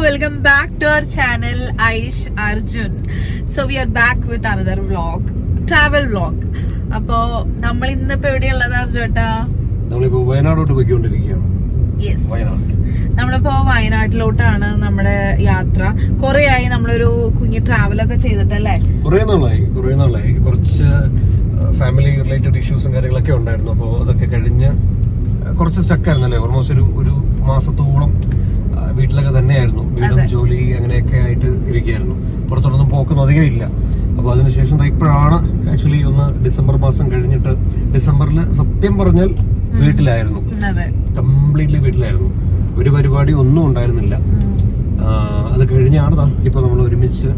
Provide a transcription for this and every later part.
welcome back to our channel Aish Arjun. So we are back with another vlog, travel vlog. അപ്പോൾ നമ്മൾ ഇന്നിപ്പോ എവിടെയുള്ളത് അർജുട്ടാ? നമ്മളിപ്പോ വയനാടോട്ട് പോയിക്കൊണ്ടിരിക്കുകയാണ്. Yes, നമ്മളിപ്പോ വയനാട്ടിലോട്ടാണ് നമ്മുടെ യാത്ര. കുറെ ആയി നമ്മളൊരു കുഞ്ഞു ട്രാവലൊക്കെ ചെയ്തിട്ടല്ലേ? കുറെ നാളായി കുറച്ച് ഫാമിലി റിലേറ്റഡ് ഇഷ്യൂസും കാര്യങ്ങളൊക്കെ ഉണ്ടായിരുന്നു. അപ്പോൾ അതൊക്കെ കഴിഞ്ഞ് കുറച്ച് സ്റ്റക്കായിരുന്നല്ലേ, ഓൾമോസ്റ്റ് ഒരു മാസത്തോളം വീട്ടിലൊക്കെ തന്നെയായിരുന്നു. വീടും ജോലി അങ്ങനെയൊക്കെ ആയിട്ട് ഇരിക്കുകയായിരുന്നു. പുറത്തോട്ടൊന്നും പോക്കൊന്നും അധികം ഇല്ല. അപ്പോൾ അതിനുശേഷം ഇപ്പോഴാണ് ആക്ച്വലി ഒന്ന് ഡിസംബർ മാസം കഴിഞ്ഞിട്ട്, ഡിസംബറിൽ സത്യം പറഞ്ഞാൽ വീട്ടിലായിരുന്നു, കംപ്ലീറ്റ്ലി വീട്ടിലായിരുന്നു. ഒരു പരിപാടി ഒന്നും ഉണ്ടായിരുന്നില്ല. അത് കഴിഞ്ഞാണ് ഇപ്പൊ നമ്മൾ ഒരുമിച്ച്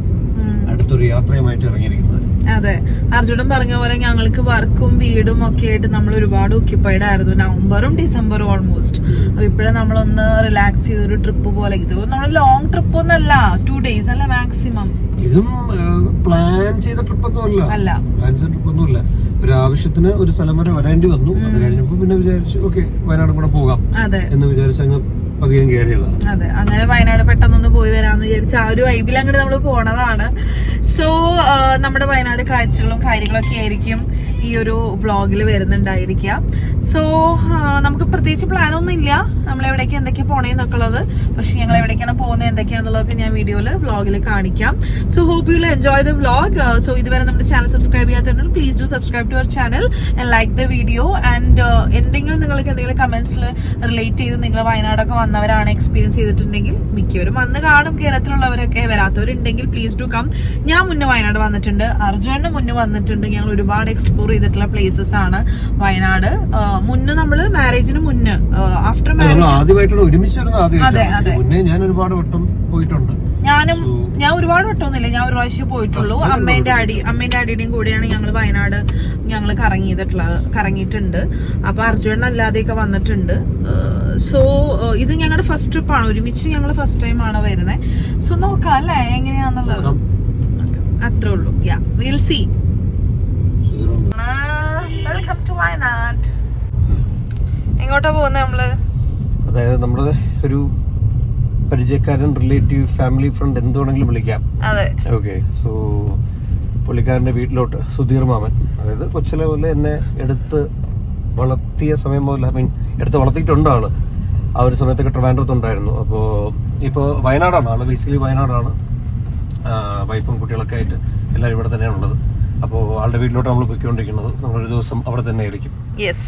അടുത്തൊരു യാത്രയുമായിട്ട് ഇറങ്ങിയിരിക്കുന്നത്. അതെ, അർജുനൻ പറഞ്ഞ പോലെ ഞങ്ങൾക്ക് വർക്കും വീടും ഒക്കെ ആയിട്ട് നമ്മൾ ഒരുപാട് ഓക്യുപ്പൈഡ് ആയിരുന്നു നവംബറും ഡിസംബറും ഓൾമോസ്റ്റ്. അപ്പൊ ഇപ്പഴും നമ്മളൊന്ന് റിലാക്സ് ചെയ്തൊരു ട്രിപ്പ് പോലെ. ഇത് നമ്മൾ ലോങ് ട്രിപ്പ് ഒന്നല്ല, 2 days അല്ല മാക്സിമം. ഇതും പ്ലാൻ ചെയ്ത ട്രിപ്പൊന്നും അല്ല. ഒരു ആവശ്യത്തിന് ഒരു സ്ഥലം വരെ വരേണ്ടി വന്നു. അത് കഴിഞ്ഞപ്പോ പിന്നെ വിചാരിച്ചു ഓക്കെ വയനാടും കൂടെ പോകാം എന്ന് വിചാരിച്ചു അങ്ങ് പതിയെ കയറിയതാണ്. അതെ, അങ്ങനെ വയനാട് പെട്ടെന്നൊന്ന് പോയി വരാമെന്ന് വിചാരിച്ച ആ ഒരു വൈബിൽ അങ്ങോട്ട് നമ്മൾ പോണതാണ്. സോ നമ്മുടെ വയനാട് കാഴ്ചകളും കാര്യങ്ങളൊക്കെ ആയിരിക്കും ഈ ഒരു വ്ളോഗിൽ വരുന്നുണ്ടായിരിക്കുക. സോ നമുക്ക് പ്രത്യേകിച്ച് പ്ലാനൊന്നും ഇല്ല നമ്മൾ എവിടേക്ക് എന്തൊക്കെയാ പോണേന്നൊക്കെ ഉള്ളത്. പക്ഷെ ഞങ്ങൾ എവിടേക്കാണ് പോകുന്നത് എന്തൊക്കെയാണെന്നുള്ളതൊക്കെ ഞാൻ വ്ളോഗിൽ കാണിക്കാം. So hope you will enjoy the vlog. So ഇതുവരെ നമ്മുടെ ചാനൽ സബ്സ്ക്രൈബ് ചെയ്യാത്തവരുണ്ടെങ്കിൽ please do subscribe to our channel and like the video. And നിങ്ങൾക്ക് എന്തെങ്കിലും കമന്റ്സിൽ റിലേറ്റ് ചെയ്ത് നിങ്ങൾ വയനാടൊക്കെ വന്നവരാണ്, എക്സ്പീരിയൻസ് ചെയ്തിട്ടുണ്ടെങ്കിൽ മിക്കവരും വന്ന് കാണും കേരളത്തിലുള്ളവരൊക്കെ. വരാത്തവരുണ്ടെങ്കിൽ പ്ലീസ് ഡു കം. ഞാൻ മുന്നേ വയനാട് വന്നിട്ടുണ്ട്, അർജുനന് മുന്നേ വന്നിട്ടുണ്ട്. ഞങ്ങൾ ഒരുപാട് എക്സ്പ്ലോർ ചെയ്തിട്ടുള്ള പ്ലേസസ് ആണ് വയനാട്. മുന്നേ നമ്മള് മാരേജിന് മുന്നേ, ആഫ്റ്റർ മാരേജ് ആദ്യമായിട്ടാണ് ഒരുമിച്ച് വരുന്നത്. ഞാൻ ഒരുപാട് വട്ടം പോയിട്ടുണ്ട്. ഞാൻ ഒരുപാട് വട്ടമൊന്നുമില്ല, ഞാൻ ഒരു പ്രാവശ്യം പോയിട്ടുള്ളൂ. അമ്മേന്റെ അടിയുടെയും കൂടെയാണ് ഞങ്ങൾ വയനാട് കറങ്ങിയിട്ടുണ്ട്. അപ്പൊ അർജുനൻ അല്ലാതെയൊക്കെ വന്നിട്ടുണ്ട്. സോ ഇത് ഞങ്ങളുടെ ഫസ്റ്റ് ട്രിപ്പാണ്, ഒരുമിച്ച് ഞങ്ങൾ ഫസ്റ്റ് ടൈം ആണ് വരുന്നത്. സോ നോക്കാം അല്ലേ എങ്ങനെയാന്നുള്ളത്. അത്രേ ഉള്ളൂ. Will see. Welcome to Wayanad. എങ്ങോട്ടാ പോകുന്നത് നമ്മള്? അതായത് നമ്മുടെ ഒരു പരിചയക്കാരൻ, റിലേറ്റീവ്, ഫാമിലി, ഫ്രണ്ട് എന്ത് വേണമെങ്കിലും വിളിക്കാം. ഓക്കെ, സോ പുള്ളിക്കാരന്റെ വീട്ടിലോട്ട്. സുധീർ മാമൻ, അതായത് കൊച്ചിലെ പോലെ എന്നെ എടുത്ത് വളർത്തിയ സമയം പോലെ, എടുത്ത് വളർത്തിയിട്ടുണ്ട് ആള്. ആ ഒരു സമയത്തൊക്കെ ട്രിവാൻഡ്രത്തുണ്ടായിരുന്നു. അപ്പോൾ ഇപ്പോൾ വയനാടാണ് ആള്, ബേസിക്കലി വയനാടാണ്. വൈഫും കുട്ടികളൊക്കെ ആയിട്ട് എല്ലാവരും ഇവിടെ തന്നെയാണ് ഉള്ളത്. അപ്പോൾ ആളുടെ വീട്ടിലോട്ട് നമ്മൾ പോയിക്കൊണ്ടിരിക്കുന്നത്. നമ്മളൊരു ദിവസം അവിടെ തന്നെ ആയിരിക്കും. യെസ്,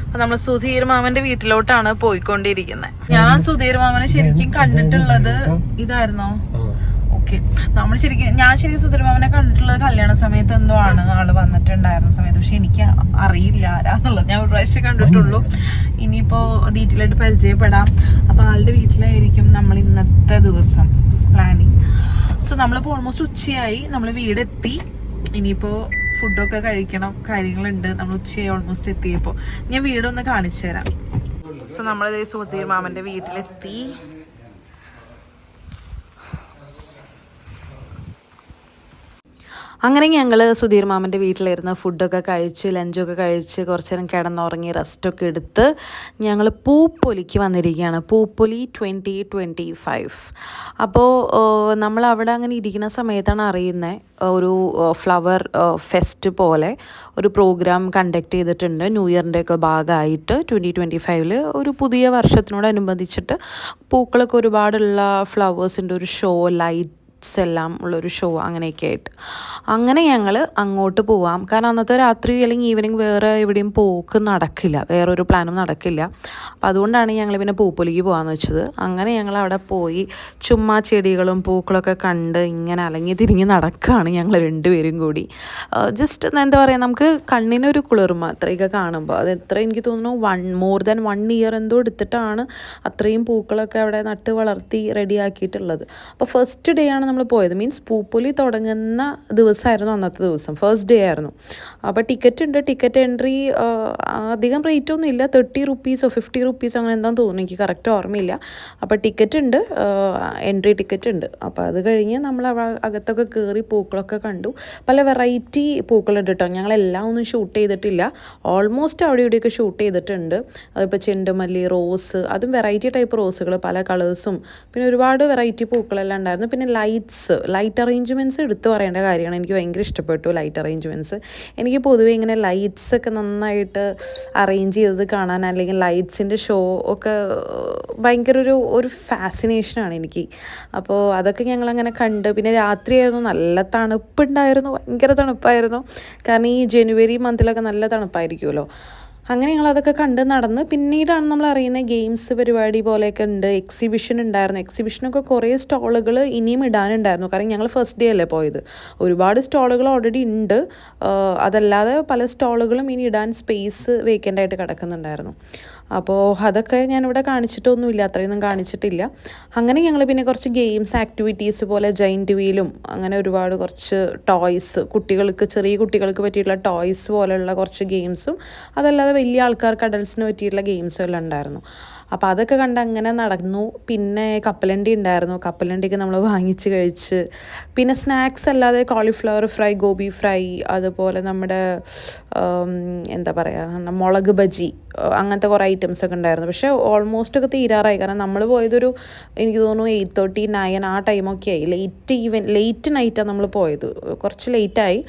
അപ്പൊ നമ്മൾ സുധീർ മാമന്റെ വീട്ടിലോട്ടാണ് പോയിക്കൊണ്ടിരിക്കുന്നത്. ഞാൻ സുധീർ മാമനെ ശരിക്കും കണ്ടിട്ടുള്ളത് ഇതായിരുന്നോ? ഓക്കെ, ഞാൻ ശരിക്കും സുധീർ മാമനെ കണ്ടിട്ടുള്ളത് കല്യാണ സമയത്ത് എന്തോ ആണ് ആള് വന്നിട്ടുണ്ടായിരുന്ന സമയത്ത്. പക്ഷെ എനിക്ക് അറിയില്ല ആരാന്നുള്ളത്. ഞാൻ ഒരു പ്രാവശ്യം കണ്ടിട്ടുള്ളൂ. ഇനിയിപ്പോ ഡീറ്റെയിൽ ആയിട്ട് പരിചയപ്പെടാം. അപ്പൊ ആളുടെ വീട്ടിലായിരിക്കും നമ്മൾ ഇന്നത്തെ ദിവസം പ്ലാനിങ്. സോ നമ്മളിപ്പോ ഓൾമോസ്റ്റ് ഉച്ചയായി, നമ്മൾ വീടെത്തി. ഇനിയിപ്പോ ഫുഡൊക്കെ കഴിക്കണം, കാര്യങ്ങളുണ്ട്. നമ്മൾ ഉച്ചയായി ഓൾമോസ്റ്റ് എത്തിയപ്പോ. ഞാൻ വീടൊന്ന് കാണിച്ചു തരാം. സോ നമ്മളിതേ സുധീർ മാമന്റെ വീട്ടിലെത്തി. അങ്ങനെ ഞങ്ങൾ സുധീർ മാമൻ്റെ വീട്ടിലിരുന്ന് ഫുഡൊക്കെ കഴിച്ച് ലഞ്ചൊക്കെ കഴിച്ച് കുറച്ച് നേരം കിടന്നുറങ്ങി റെസ്റ്റൊക്കെ എടുത്ത് ഞങ്ങൾ പൂപ്പൊലിക്ക് വന്നിരിക്കുകയാണ്. പൂപ്പൊലി 2025. അപ്പോൾ നമ്മൾ അവിടെ അങ്ങനെ ഇരിക്കുന്ന സമയത്താണ് അറിയുന്നത് ഒരു ഫ്ലവർ ഫെസ്റ്റ് പോലെ ഒരു പ്രോഗ്രാം കണ്ടക്ട് ചെയ്തിട്ടുണ്ട്. ന്യൂ ഇയറിൻ്റെ ഒക്കെ ഭാഗമായിട്ട് 2025 ഒരു പുതിയ വർഷത്തിനോടനുബന്ധിച്ചിട്ട് പൂക്കളൊക്കെ ഒരുപാടുള്ള ഫ്ലവേഴ്സിൻ്റെ ഒരു ഷോ, ലൈറ്റ് എല്ലാം ഉള്ളൊരു ഷോ അങ്ങനെയൊക്കെ ആയിട്ട്. അങ്ങനെ ഞങ്ങൾ അങ്ങോട്ട് പോവാം. കാരണം അന്നത്തെ രാത്രി അല്ലെങ്കിൽ ഈവനിങ് വേറെ എവിടെയും പോക്ക് നടക്കില്ല, വേറൊരു പ്ലാനും നടക്കില്ല. അപ്പം അതുകൊണ്ടാണ് ഞങ്ങൾ പിന്നെ പൂപ്പൊലിക്ക് പോകാമെന്ന് വെച്ചത്. അങ്ങനെ ഞങ്ങൾ അവിടെ പോയി ചുമ്മാ ചെടികളും പൂക്കളൊക്കെ കണ്ട് ഇങ്ങനെ അലങ്ങി തിരിഞ്ഞ് നടക്കുകയാണ് ഞങ്ങൾ രണ്ടുപേരും കൂടി. ജസ്റ്റ് എന്താ പറയുക, നമുക്ക് കണ്ണിനൊരു കുളിർമ അത്രയൊക്കെ കാണുമ്പോൾ. അത് എത്ര എനിക്ക് തോന്നുന്നു മോർ ദാൻ 1 year എന്തോ എടുത്തിട്ടാണ് അത്രയും പൂക്കളൊക്കെ അവിടെ നട്ട് വളർത്തി റെഡിയാക്കിയിട്ടുള്ളത്. അപ്പോൾ ഫസ്റ്റ് ഡേ ആണ് നമ്മൾ പോയത്. മീൻസ് പൂപ്പൊലി തുടങ്ങുന്ന ദിവസമായിരുന്നു അന്നത്തെ ദിവസം, ഫസ്റ്റ് ഡേ ആയിരുന്നു. അപ്പോൾ ടിക്കറ്റ് ഉണ്ട്. ടിക്കറ്റ് എൻട്രി അധികം റേറ്റ് ഒന്നും ഇല്ല, 30 റുപ്പീസോ 50 റുപ്പീസോ അങ്ങനെ എന്താണെന്ന് തോന്നുന്നു, എനിക്ക് കറക്റ്റ് ഓർമ്മയില്ല. അപ്പോൾ ടിക്കറ്റ് ഉണ്ട്, എൻട്രി ടിക്കറ്റ് ഉണ്ട്. അപ്പോൾ അത് കഴിഞ്ഞ് നമ്മൾ അകത്തൊക്കെ കയറി പൂക്കളൊക്കെ കണ്ടു. പല വെറൈറ്റി പൂക്കളുണ്ട് കേട്ടോ. ഞങ്ങളെല്ലാം ഒന്നും ഷൂട്ട് ചെയ്തിട്ടില്ല, ഓൾമോസ്റ്റ് അവിടെ ഇവിടെയൊക്കെ ഷൂട്ട് ചെയ്തിട്ടുണ്ട്. അതിപ്പോൾ ചെണ്ടുമല്ലി, റോസ്, അതും വെറൈറ്റി ടൈപ്പ് റോസുകൾ, പല കളേഴ്സും, പിന്നെ ഒരുപാട് വെറൈറ്റി പൂക്കളെല്ലാം ഉണ്ടായിരുന്നു. പിന്നെ ലൈറ്റ് അറേഞ്ച്മെൻറ്റ്സ് എടുത്തു പറയേണ്ട കാര്യമാണ്. എനിക്ക് ഭയങ്കര ഇഷ്ടപ്പെട്ടു ലൈറ്റ് അറേഞ്ച്മെൻറ്റ്സ്. എനിക്ക് പൊതുവേ ഇങ്ങനെ ലൈറ്റ്സ് ഒക്കെ നന്നായിട്ട് അറേഞ്ച് ചെയ്തത് കാണാൻ, അല്ലെങ്കിൽ ലൈറ്റ്സിൻ്റെ ഷോ ഒക്കെ ഭയങ്കര ഒരു ഫാസിനേഷനാണ് എനിക്ക്. അപ്പോൾ അതൊക്കെ ഞങ്ങളങ്ങനെ കണ്ട്. പിന്നെ രാത്രിയായിരുന്നു, നല്ല തണുപ്പുണ്ടായിരുന്നു, ഭയങ്കര തണുപ്പായിരുന്നു. കാരണം ഈ ജനുവരി മന്തിലൊക്കെ നല്ല തണുപ്പായിരിക്കുമല്ലോ. അങ്ങനെ ഞങ്ങളതൊക്കെ കണ്ട് നടന്ന് പിന്നീടാണ് നമ്മൾ അറിയുന്നത് ഗെയിംസ് പരിപാടി പോലെയൊക്കെ ഉണ്ട്, എക്സിബിഷൻ ഉണ്ടായിരുന്നു. എക്സിബിഷനൊക്കെ കുറേ സ്റ്റോളുകൾ ഇനിയും ഇടാനുണ്ടായിരുന്നു. കാരണം ഞങ്ങൾ ഫസ്റ്റ് ഡേ അല്ലേ പോയത്, ഒരുപാട് സ്റ്റോളുകൾ ഓൾറെഡി ഉണ്ട്. അതല്ലാതെ പല സ്റ്റോളുകളും ഇനി ഇടാൻ സ്പേസ് വേക്കൻ്റ് ആയിട്ട് കിടക്കുന്നുണ്ടായിരുന്നു. അപ്പോൾ അതൊക്കെ ഞാനിവിടെ കാണിച്ചിട്ടൊന്നുമില്ല, അത്രയൊന്നും കാണിച്ചിട്ടില്ല. അങ്ങനെ ഞങ്ങൾ പിന്നെ കുറച്ച് ഗെയിംസ് ആക്ടിവിറ്റീസ് പോലെ ജൈൻറ്റ് വീലും അങ്ങനെ ഒരുപാട് കുറച്ച് ടോയ്സ്, ചെറിയ കുട്ടികൾക്ക് പറ്റിയിട്ടുള്ള ടോയ്സ് പോലെയുള്ള കുറച്ച് ഗെയിംസും, അതല്ലാതെ വലിയ ആൾക്കാർക്ക് അഡൽട്സിന് പറ്റിയിട്ടുള്ള ഗെയിംസും എല്ലാം ഉണ്ടായിരുന്നു. അപ്പോൾ അതൊക്കെ കണ്ട് അങ്ങനെ നടന്നു. പിന്നെ കപ്പലണ്ടി ഉണ്ടായിരുന്നു, കപ്പലണ്ടിക്ക് നമ്മൾ വാങ്ങിച്ച് കഴിച്ച്. പിന്നെ സ്നാക്സ് അല്ലാതെ കോളിഫ്ലവർ ഫ്രൈ, ഗോബി ഫ്രൈ, അതുപോലെ നമ്മുടെ എന്താ പറയുക, മുളക് ബജി, അങ്ങനത്തെ കുറേ ഐറ്റംസ് ഒക്കെ ഉണ്ടായിരുന്നു. പക്ഷേ ഓൾമോസ്റ്റ് ഒക്കെ തീരാറായി. കാരണം നമ്മൾ പോയതൊരു, എനിക്ക് തോന്നുന്നു 8:30, 9 ആ ടൈമൊക്കെ ആയി. ലേറ്റ് നൈറ്റാണ് നമ്മൾ പോയത്, കുറച്ച് ലേറ്റായി.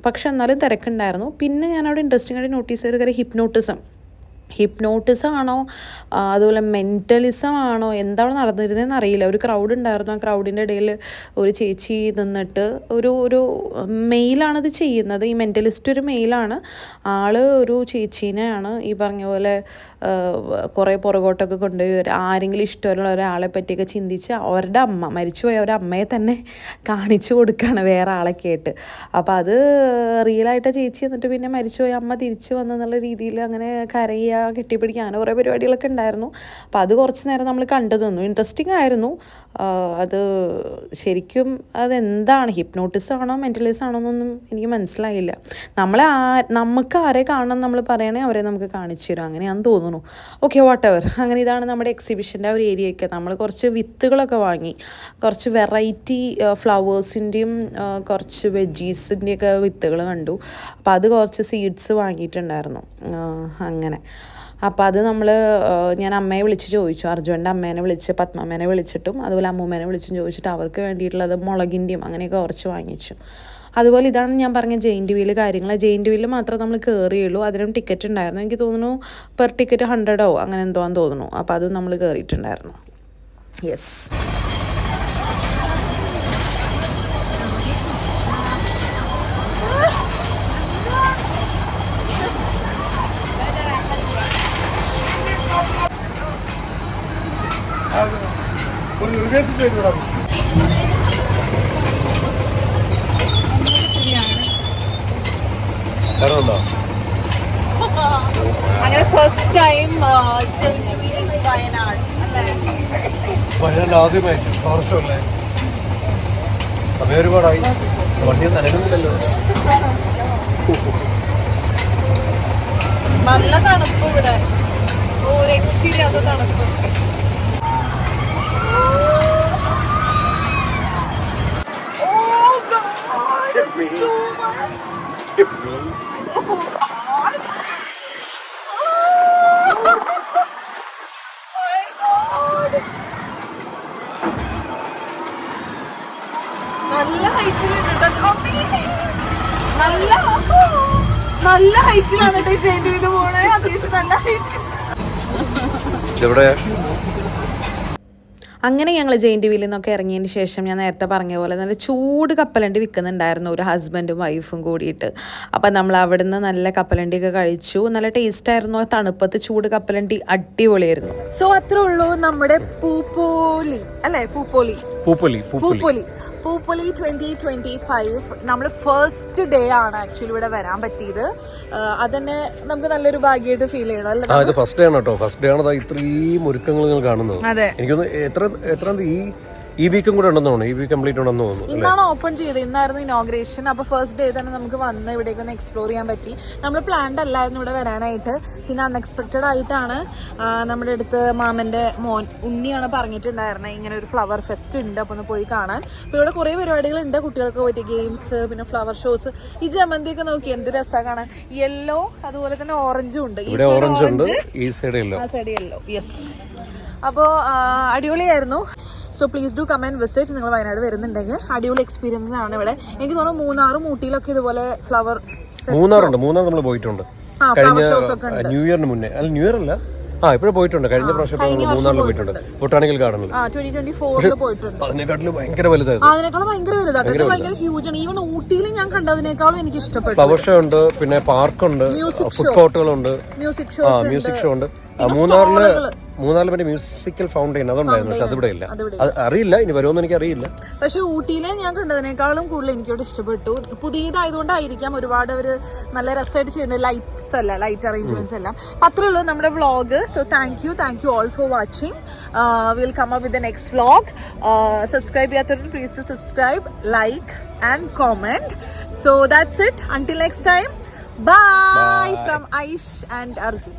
പക്ഷെ എന്നാലും തിരക്കുണ്ടായിരുന്നു. പിന്നെ ഞാനവിടെ ഇൻട്രസ്റ്റിംഗ് ആയിട്ട് നോട്ടീസ് ചെയ്ത കാര്യം ഹിപ്നോട്ടിസം ആണോ അതുപോലെ മെൻ്റലിസം ആണോ എന്താണ് നടന്നിരുന്നതെന്ന് അറിയില്ല. ഒരു ക്രൗഡ് ഉണ്ടായിരുന്നു, ആ ക്രൗഡിൻ്റെ ഇടയിൽ ഒരു ചേച്ചി നിന്നിട്ട് ഒരു മെയിലാണിത് ചെയ്യുന്നത്. ഈ മെൻ്റലിസ്റ്റ് ഒരു മെയിലാണ്, ഒരു ചേച്ചീനെയാണ് ഈ പറഞ്ഞ പോലെ കുറേ പുറകോട്ടൊക്കെ കൊണ്ടുപോയി ആരെങ്കിലും ഇഷ്ടമുള്ള ഒരാളെ പറ്റിയൊക്കെ ചിന്തിച്ച് അവരുടെ മരിച്ചുപോയ അവരുടെ അമ്മയെ തന്നെ കാണിച്ചു കൊടുക്കുകയാണ് വേറെ ആളെ കേട്ട്. അപ്പോൾ അത് റിയലായിട്ട് ചേച്ചി എന്നിട്ട് പിന്നെ മരിച്ചുപോയ അമ്മ തിരിച്ചു വന്നെന്നുള്ള രീതിയിൽ അങ്ങനെ കരയുക, കെട്ടിപ്പിടിക്കുക, അങ്ങനെ കുറേ പരിപാടികളൊക്കെ ഉണ്ടായിരുന്നു. അപ്പോൾ അത് കുറച്ച് നേരം നമ്മൾ കണ്ടു നിന്നു. ഇൻട്രസ്റ്റിംഗ് ആയിരുന്നു. അത് ശരിക്കും അതെന്താണ്, ഹിപ്നോട്ടിസം ആണോ മെൻ്റലിസം ആണോ എന്നൊന്നും എനിക്ക് മനസ്സിലായില്ല. നമുക്ക് ആരെ കാണണം നമ്മൾ പറയണേ അവരെ നമുക്ക് കാണിച്ചു തരും, അങ്ങനെയാണെന്ന് തോന്നുന്നു. Okay, what ever. അങ്ങനെ ഇതാണ് നമ്മുടെ എക്സിബിഷൻ്റെ ആ ഒരു ഏരിയയൊക്കെ. നമ്മൾ കുറച്ച് വിത്തുകളൊക്കെ വാങ്ങി, കുറച്ച് വെറൈറ്റി ഫ്ലവേഴ്സിൻ്റെയും കുറച്ച് വെജീസിൻ്റെയൊക്കെ വിത്തുകൾ കണ്ടു. അപ്പോൾ അത് കുറച്ച് സീഡ്സ് വാങ്ങിയിട്ടുണ്ടായിരുന്നു. അങ്ങനെ അപ്പോൾ അത് ഞാൻ അമ്മയെ വിളിച്ച് ചോദിച്ചു, അർജുൻ്റെ അമ്മേനെ വിളിച്ച്, പത്മമ്മേനെ വിളിച്ചിട്ടും അതുപോലെ അമ്മൂമ്മേനെ വിളിച്ചും ചോദിച്ചിട്ട് അവർക്ക് വേണ്ടിയിട്ടുള്ളത് മുളകിൻ്റെയും അങ്ങനെയൊക്കെ കുറച്ച് വാങ്ങിച്ചു. അതുപോലെ ഇതാണ് ഞാൻ പറഞ്ഞ ജെയിൻറ്റ് വീല് കാര്യങ്ങൾ. ജെയിൻറ്റ് വീല് മാത്രമേ നമ്മൾ കയറിയുള്ളൂ, അതിനും ടിക്കറ്റ് ഉണ്ടായിരുന്നു. എനിക്ക് തോന്നുന്നു പെർ ടിക്കറ്റ് 100 അങ്ങനെ എന്തോ ആണെന്ന് തോന്നുന്നു. അപ്പോൾ അതും നമ്മൾ കയറിയിട്ടുണ്ടായിരുന്നു. യെസ്. അങ്ങനെ ഫസ്റ്റ് ടൈം വയനാട് ആദ്യമായിട്ട് ഫോറസ്റ്റല്ലേ, സമയം ഒരുപാടായി, വണ്ടി നനകുന്നില്ലല്ലോ. നല്ല തണുപ്പ് ഇവിടെ, രക്ഷയില്ലാത്ത തണുപ്പ്. നല്ല ഹൈറ്റിലാണ് കേട്ടോ ജെയിൻറ്റ് വീല് പോണേ, അത്യാവശ്യം നല്ല ഹൈറ്റ്. അങ്ങനെ ഞങ്ങൾ ജെയിൻറ്റ് വീലിൽ നിന്നൊക്കെ ഇറങ്ങിയതിന് ശേഷം ഞാൻ നേരത്തെ പറഞ്ഞ പോലെ നല്ല ചൂട് കപ്പലണ്ടി വിൽക്കുന്നുണ്ടായിരുന്നു, ഒരു ഹസ്ബൻഡും വൈഫും കൂടിയിട്ട്. അപ്പം നമ്മൾ അവിടെ നിന്ന് നല്ല കപ്പലണ്ടിയൊക്കെ കഴിച്ചു. നല്ല ടേസ്റ്റായിരുന്നു. തണുപ്പത്ത് ചൂട് കപ്പലണ്ടി അടിപൊളിയായിരുന്നു. സോ അത്രേ ഉള്ളൂ നമ്മുടെ പൂപ്പൊലി 2025. നമ്മൾ ഫസ്റ്റ് ഡേ ആണ് ആക്ച്വലി ഇവിടെ വരാൻ പറ്റിയത്. അതന്നെ നമുക്ക് നല്ലൊരു ഭാഗ്യമായിട്ട് ഫീൽ ചെയ്യണം അല്ലേ? ഫസ്റ്റ് ഡേ ആണ് കേട്ടോ. ഫസ്റ്റ് ഡേ ആണ് ഇത്രയും ഒരുക്കങ്ങൾ നിങ്ങൾ കാണുന്നത്. എനിക്കൊന്ന് എത്ര ഈ ഈ വീക്കും കൂടെ ഉണ്ടെന്ന് തോന്നുന്നു. ഈ വീക്ക് കംപ്ലീറ്റ് ഉണ്ടെന്ന് തോന്നുന്നു. ഇന്നാണ് ഓപ്പൺ ചെയ്തത്. ഇന്നായിരുന്നു ഇനോഗ്രേഷൻ. അപ്പോൾ ഫസ്റ്റ് ഡേ തന്നെ നമുക്ക് വന്ന് ഇവിടേക്ക് ഒന്ന് എക്സ്പ്ലോർ ചെയ്യാൻ പറ്റി. നമ്മൾ പ്ലാൻഡ് അല്ലായിരുന്നു ഇവിടെ വരാനായിട്ട്. പിന്നെ അൺഎക്സ്പെക്റ്റഡ് ആയിട്ടാണ് നമ്മുടെ അടുത്ത് മാമൻ്റെ മോൻ ഉണ്ണിയാണ് പറഞ്ഞിട്ടുണ്ടായിരുന്നത് ഇങ്ങനെ ഒരു ഫ്ലവർ ഫെസ്റ്റ് ഉണ്ട്, അപ്പോൾ ഒന്ന് പോയി കാണാൻ. അപ്പോൾ ഇവിടെ കുറേ പരിപാടികളുണ്ട് കുട്ടികൾക്ക് പറ്റിയ ഗെയിംസ്, പിന്നെ ഫ്ലവർ ഷോസ്. ഈ ജമന്തിയൊക്കെ നോക്കി എന്ത് രസമാണ് കാണാൻ. യെല്ലോ അതുപോലെ തന്നെ ഓറഞ്ചും ഉണ്ട്. ഓറഞ്ച് ഉണ്ട്, ഈ സൈഡ് യെല്ലോ. ആ സൈഡ് യെല്ലോ. യെസ്. അപ്പോൾ അടിപൊളിയായിരുന്നു. So please do come and visit. നിങ്ങൾ വയനാട് വരുന്നുണ്ടെങ്കിൽ അടിപൊളി എക്സ്പീരിയൻസ് ആണ് ഇവിടെ. എനിക്ക് തോന്നുന്നു മൂന്നാറും ഊട്ടിയിലൊക്കെ ഇതുപോലെ ഫ്ലവർ മൂന്നാറുണ്ട്. മൂന്നാർ നമ്മൾ പോയിട്ടുണ്ട് കഴിഞ്ഞ ന്യൂ ഇയറിന് മുന്നേ. അല്ല ന്യൂ ഇയർ അല്ല, ഇപ്പോഴും പോയിട്ടുണ്ട്. കഴിഞ്ഞ പ്രാവശ്യം മൂന്നാറിൽ പോയിട്ടുണ്ട്, ബൊട്ടാണിക്കൽ ഗാർഡനിൽ. 2024 പോയിട്ടുണ്ട്. അതിനെക്കാട്ടിലും ഭയങ്കര വലുതായിരുന്നു. അതിനേക്കാളും ഭയങ്കര വലുതായിട്ട് ഇത് ഭയങ്കര ഹ്യൂജ് ആണ്. ഈവൻ ഊട്ടിയിൽ ഞാൻ കണ്ടതിനേക്കാളും എനിക്ക് ഇഷ്ടപ്പെട്ടു. ഫ്ലവർ ഷോ ഉണ്ട്, പിന്നെ പാർക്കുണ്ട്, ഫുഡ് കോർട്ടുകളുണ്ട്, മ്യൂസിക് ഷോ ഉണ്ട്. മൂന്നാറിൽ പിന്നെ മ്യൂസിക്കൽ ഫൗണ്ടെയിൻ അതുണ്ടായിരുന്നു, പക്ഷെ അതിവിടെ ഇല്ല. അറിയില്ല ഇനി വരുമെന്ന് എനിക്ക് അറിയില്ല. പക്ഷെ ഊട്ടിയിലെ ഞാൻ കണ്ടതിനേക്കാളും കൂടുതൽ എനിക്കിവിടെ ഇഷ്ടപ്പെട്ടു. പുതിയതായതുകൊണ്ടായിരിക്കാം ഒരുപാട് ഒരു നല്ല രസമായിട്ട് ചെയ്യുന്ന ലൈറ്റ്സ് അല്ല, ലൈറ്റ് അറേഞ്ച്മെന്റ്സ് എല്ലാം. അത്രേ ഉള്ളൂ നമ്മുടെ vlog. So thank you all for watching. Will come up with the next vlog. Subscribe ചെയ്യാത്തവരും please to subscribe, like and comment. So that's it. Until next time, bye from Aish and Arjun.